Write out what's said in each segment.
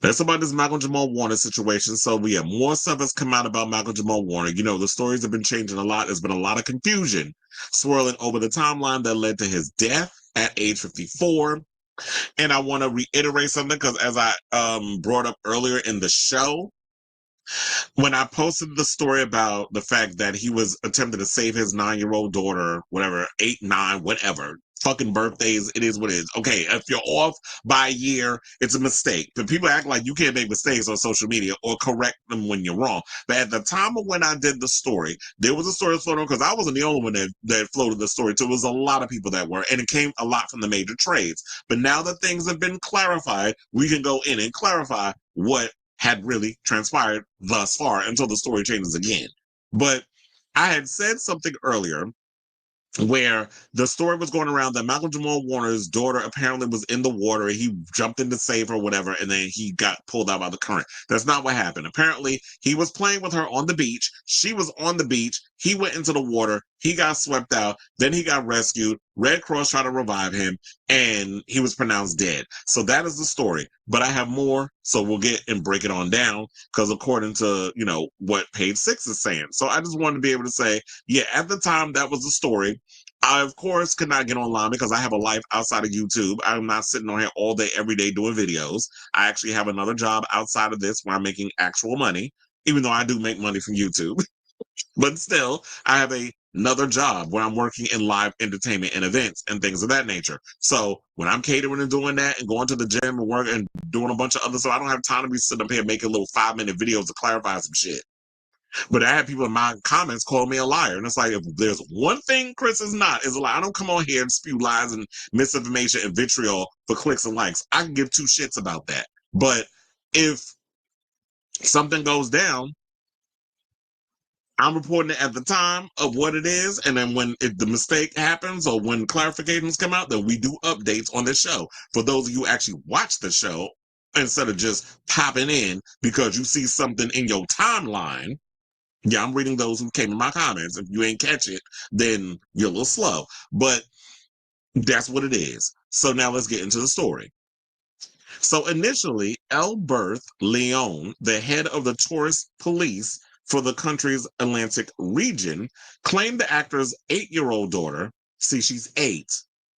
That's about this Malcolm-Jamal Warner situation. So we have more stuff has come out about Malcolm-Jamal Warner. You know, the stories have been changing a lot. There's been a lot of confusion swirling over the timeline that led to his death at age 54. And I want to reiterate something because as I brought up earlier in the show, when I posted the story about the fact that he was attempting to save his 9-year-old daughter, whatever, 8, 9, whatever, fucking birthdays, it is what it is. Okay, if you're off by a year, it's a mistake. But people act like you can't make mistakes on social media or correct them when you're wrong. But at the time of when I did the story, there was a story floating because I wasn't the only one that floated the story. So it was a lot of people that were, and it came a lot from the major trades. But now that things have been clarified, we can go in and clarify what had really transpired thus far until the story changes again. But I had said something earlier where the story was going around that Malcolm-Jamal Warner's daughter apparently was in the water. He jumped in to save her, whatever, and then he got pulled out by the current. That's not what happened. Apparently, he was playing with her on the beach. She was on the beach. He went into the water. He got swept out. Then he got rescued. Red Cross tried to revive him, and he was pronounced dead. So that is the story. But I have more, so we'll get and break it on down, because according to, you know, what page 6 is saying. So I just wanted to be able to say, yeah, at the time, that was the story. I, of course, could not get online because I have a life outside of YouTube. I'm not sitting on here all day, every day doing videos. I actually have another job outside of this where I'm making actual money, even though I do make money from YouTube. But still, I have another job where I'm working in live entertainment and events and things of that nature. So when I'm catering and doing that and going to the gym and work and doing a bunch of other stuff, I don't have time to be sitting up here making little 5-minute videos to clarify some shit. But I had people in my comments call me a liar. And it's like, if there's one thing Chris is not, is a lie. I don't come on here and spew lies and misinformation and vitriol for clicks and likes. I can give two shits about that. But if something goes down, I'm reporting it at the time of what it is. And then when the mistake happens or when clarifications come out, then we do updates on the show. For those of you who actually watch the show, instead of just popping in because you see something in your timeline. Yeah, I'm reading those who came in my comments. If you ain't catch it, then you're a little slow. But that's what it is. So now let's get into the story. So initially, Elberth Leon, the head of the tourist police for the country's Atlantic region, claimed the actor's 8-year-old daughter, see, she's 8.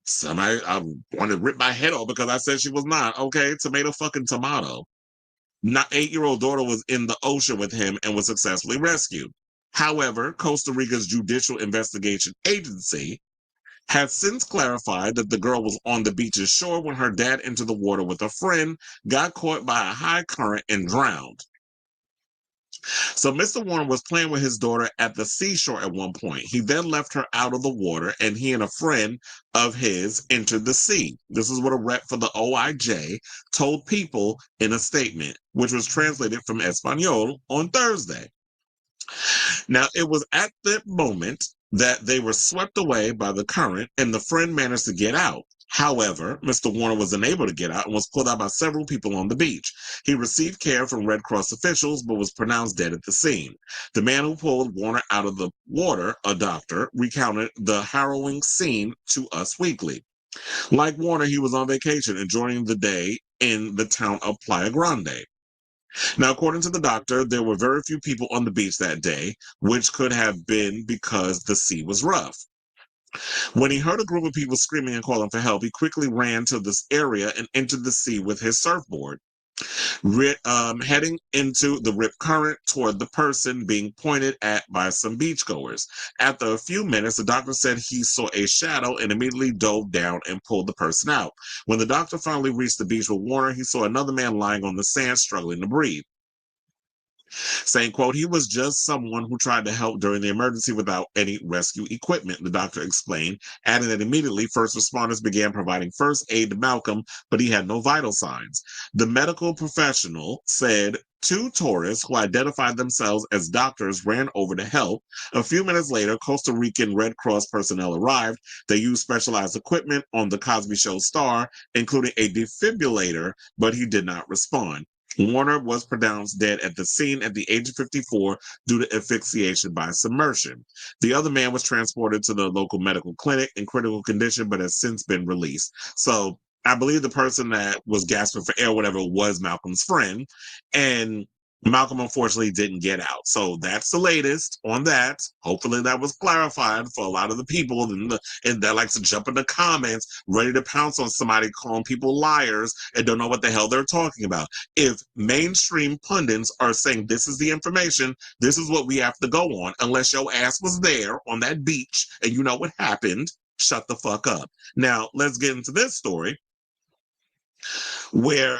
Somebody, I want to rip my head off because I said she was not. Okay, tomato fucking tomato. Not 8-year-old daughter was in the ocean with him and was successfully rescued. However, Costa Rica's Judicial Investigation Agency has since clarified that the girl was on the beach's shore when her dad entered the water with a friend, got caught by a high current, and drowned. So Mr. Warner was playing with his daughter at the seashore at one point. He then left her out of the water, and he and a friend of his entered the sea. This is what a rep for the OIJ told People in a statement, which was translated from Espanol on Thursday. Now, it was at that moment that they were swept away by the current, and the friend managed to get out. However, Mr. Warner was unable to get out and was pulled out by several people on the beach. He received care from Red Cross officials, but was pronounced dead at the scene. The man who pulled Warner out of the water, a doctor, recounted the harrowing scene to Us Weekly. Like Warner, he was on vacation, enjoying the day in the town of Playa Grande. Now, according to the doctor, there were very few people on the beach that day, which could have been because the sea was rough. When he heard a group of people screaming and calling for help, he quickly ran to this area and entered the sea with his surfboard, heading into the rip current toward the person being pointed at by some beachgoers. After a few minutes, the doctor said he saw a shadow and immediately dove down and pulled the person out. When the doctor finally reached the beach with Warner, he saw another man lying on the sand, struggling to breathe. Saying, quote, he was just someone who tried to help during the emergency without any rescue equipment, the doctor explained, adding that immediately first responders began providing first aid to Malcolm, but he had no vital signs. The medical professional said 2 tourists who identified themselves as doctors ran over to help. A few minutes later, Costa Rican Red Cross personnel arrived. They used specialized equipment on the Cosby Show star, including a defibrillator, but he did not respond. Warner was pronounced dead at the scene at the age of 54 due to asphyxiation by submersion. The other man was transported to the local medical clinic in critical condition, but has since been released. So I believe the person that was gasping for air, whatever, was Malcolm's friend. And Malcolm unfortunately didn't get out. So that's the latest on that. Hopefully that was clarified for a lot of the people and that likes to jump in the comments, ready to pounce on somebody, calling people liars and don't know what the hell they're talking about. If mainstream pundits are saying this is the information, this is what we have to go on, unless your ass was there on that beach and you know what happened, shut the fuck up. Now, let's get into this story where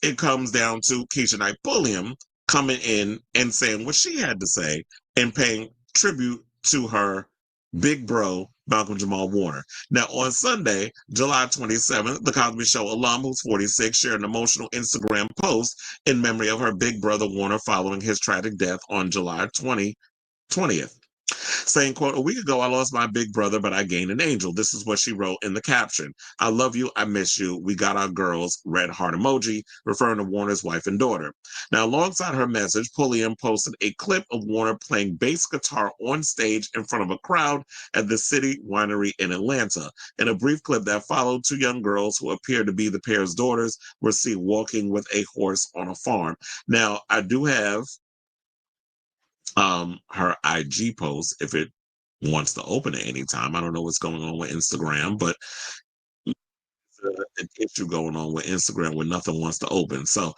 it comes down to Keshia Knight Pulliam coming in and saying what she had to say and paying tribute to her big bro, Malcolm-Jamal Warner. Now, on Sunday, July 27th, the Cosby Show alum, who's 46, shared an emotional Instagram post in memory of her big brother Warner following his tragic death on July 20th. Saying, quote, "A week ago, I lost my big brother, but I gained an angel." This is what she wrote in the caption. "I love you. I miss you. We got our girls," red heart emoji, referring to Warner's wife and daughter. Now, alongside her message, Pulliam posted a clip of Warner playing bass guitar on stage in front of a crowd at the City Winery in Atlanta. In a brief clip that followed, two young girls who appeared to be the pair's daughters were seen walking with a horse on a farm. Now, I do have her IG post if it wants to open at any time. I don't know what's going on with Instagram, but an issue going on with Instagram where nothing wants to open. So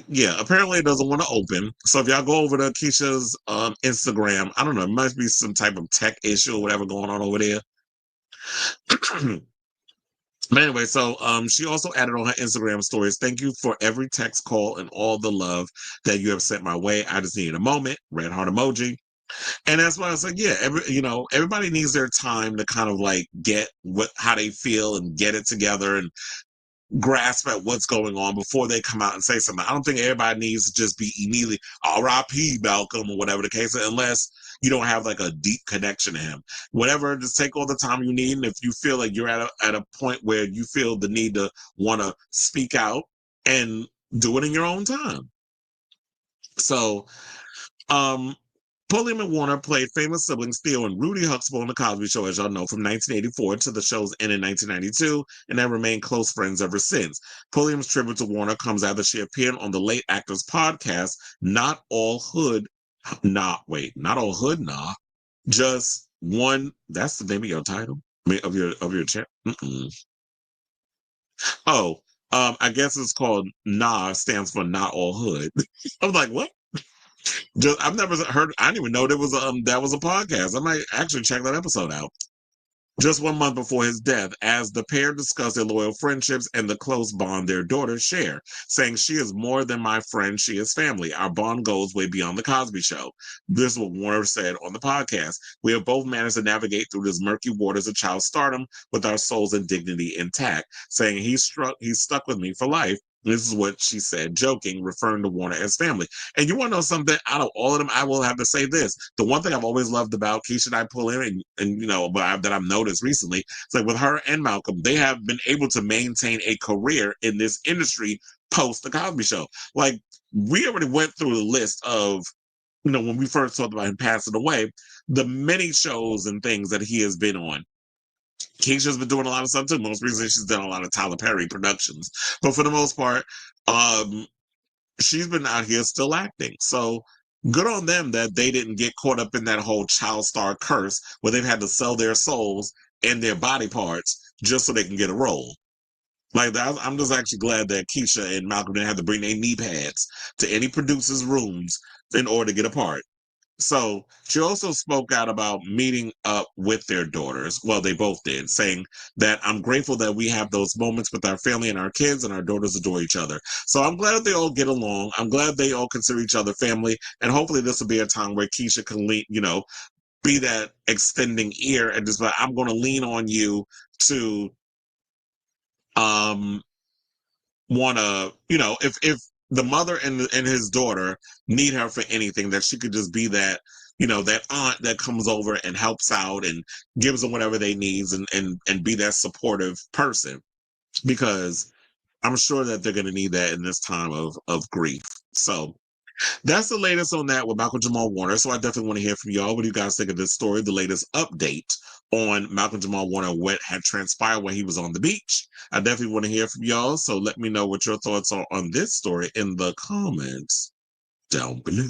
yeah, apparently it doesn't want to open. So if y'all go over to Keisha's Instagram, I don't know, it must be some type of tech issue or whatever going on over there. But anyway, so she also added on her Instagram stories, "Thank you for every text, call, and all the love that you have sent my way. I just needed a moment," red heart emoji. And that's why I was like, yeah, everybody needs their time to kind of like get how they feel and get it together and grasp at what's going on before they come out and say something. I don't think everybody needs to just be immediately R.I.P. Malcolm or whatever the case is, unless you don't have like a deep connection to him. Whatever, just take all the time you need. And if you feel like you're at a point where you feel the need to want to speak out, and do it in your own time. So, um, Pulliam and Warner played famous siblings Theo and Rudy Huxtable on The Cosby Show, as y'all know, from 1984 to the show's end in 1992, and have remained close friends ever since. Pulliam's tribute to Warner comes after she appeared on the late actor's podcast, Not All Hood, Not All Hood, Nah. Just one, that's the name of your title? I mean, of your chat? Oh, I guess it's called Nah, stands for Not All Hood. I was like, what? I've never heard. I didn't even know there was that was a podcast. I might actually check that episode out. Just 1 month before his death, as the pair discussed their loyal friendships and the close bond their daughters share, saying, "She is more than my friend, she is family. Our bond goes way beyond the Cosby Show." This is what Warner said on the podcast. "We have both managed to navigate through this murky waters of child stardom with our souls and dignity intact," saying, he's stuck with me for life. This is what she said, joking, referring to Warner as family. And you want to know something? Out of all of them, I will have to say this. The one thing I've always loved about Keshia Knight Pulliam, and that I've noticed recently, it's like with her and Malcolm, they have been able to maintain a career in this industry post the Cosby Show. Like, we already went through the list of, when we first talked about him passing away, the many shows and things that he has been on. Keisha's been doing a lot of stuff too. Most recently, she's done a lot of Tyler Perry productions. But for the most part, she's been out here still acting. So good on them that they didn't get caught up in that whole child star curse where they've had to sell their souls and their body parts just so they can get a role. Like that, I'm just actually glad that Keshia and Malcolm didn't have to bring their knee pads to any producer's rooms in order to get a part. So she also spoke out about meeting up with their daughters. Well, they both did, saying that, "I'm grateful that we have those moments with our family and our kids, and our daughters adore each other." So I'm glad that they all get along. I'm glad they all consider each other family. And hopefully this will be a time where Keshia can be that extending ear and just like, "I'm going to lean on you to um want to, if the mother and his daughter need her for anything, that she could just be that, that aunt that comes over and helps out and gives them whatever they needs and be that supportive person, because I'm sure that they're going to need that in this time of grief." So That's the latest on that with Malcolm-Jamal Warner. So I definitely want to hear from y'all. What do you guys think of this story? The latest update on Malcolm-Jamal Warner, what had transpired when he was on the beach. I definitely want to hear from y'all. So let me know what your thoughts are on this story in the comments down below.